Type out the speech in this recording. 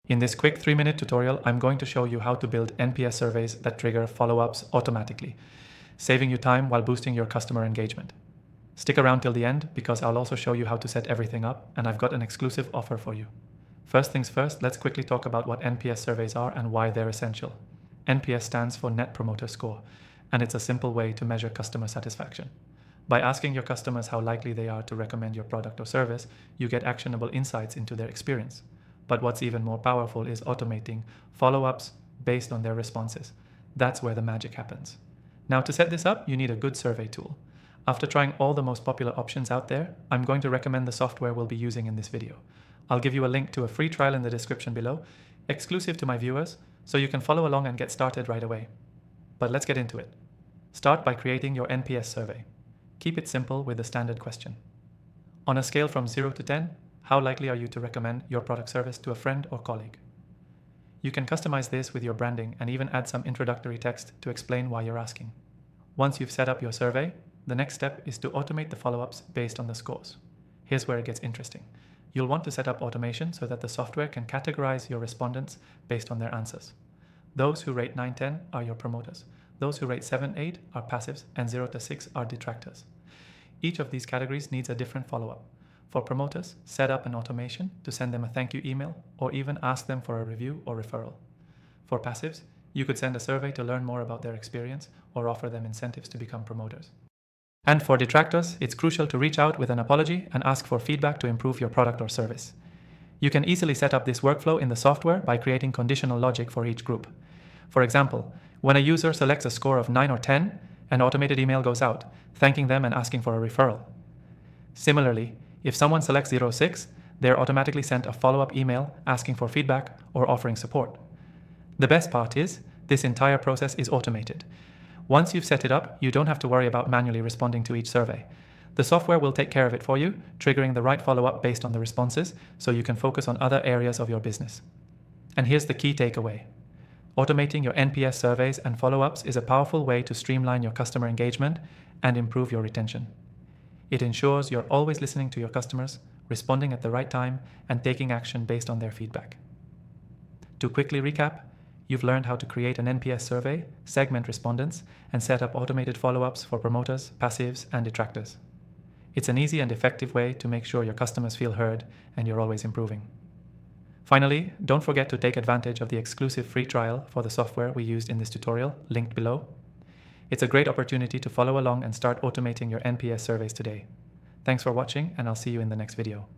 In this quick 3-minute tutorial, I'm going to show you how to build NPS surveys that trigger follow-ups automatically, saving you time while boosting your customer engagement. Stick around till the end because I'll also show you how to set everything up, and I've got an exclusive offer for you. First things first, let's quickly talk about what NPS surveys are and why they're essential. NPS stands for Net Promoter Score, and it's a simple way to measure customer satisfaction. By asking your customers how likely they are to recommend your product or service, you get actionable insights into their experience. But what's even more powerful is automating follow-ups based on their responses. That's where the magic happens. Now, to set this up, you need a good survey tool. After trying all the most popular options out there, I'm going to recommend the software we'll be using in this video. I'll give you a link to a free trial in the description below, exclusive to my viewers, so you can follow along and get started right away. But let's get into it. Start by creating your NPS survey. Keep it simple with a standard question. On a scale from 0 to 10, how likely are you to recommend your product service to a friend or colleague? You can customize this with your branding and even add some introductory text to explain why you're asking. Once you've set up your survey, the next step is to automate the follow-ups based on the scores. Here's where it gets interesting. You'll want to set up automation so that the software can categorize your respondents based on their answers. Those who rate 9-10 are your promoters. Those who rate 7-8 are passives, and 0 to 6 are detractors. Each of these categories needs a different follow-up. For promoters, set up an automation to send them a thank you email or even ask them for a review or referral. For passives, you could send a survey to learn more about their experience or offer them incentives to become promoters. And for detractors, it's crucial to reach out with an apology and ask for feedback to improve your product or service. You can easily set up this workflow in the software by creating conditional logic for each group. For example, when a user selects a score of 9 or 10, an automated email goes out, thanking them and asking for a referral. Similarly, if someone selects 0-6, they're automatically sent a follow-up email asking for feedback or offering support. The best part is, this entire process is automated. Once you've set it up, you don't have to worry about manually responding to each survey. The software will take care of it for you, triggering the right follow-up based on the responses, so you can focus on other areas of your business. And here's the key takeaway. Automating your NPS surveys and follow-ups is a powerful way to streamline your customer engagement and improve your retention. It ensures you're always listening to your customers, responding at the right time, and taking action based on their feedback. To quickly recap, you've learned how to create an NPS survey, segment respondents, and set up automated follow-ups for promoters, passives, and detractors. It's an easy and effective way to make sure your customers feel heard and you're always improving. Finally, don't forget to take advantage of the exclusive free trial for the software we used in this tutorial, linked below. It's a great opportunity to follow along and start automating your NPS surveys today. Thanks for watching, and I'll see you in the next video.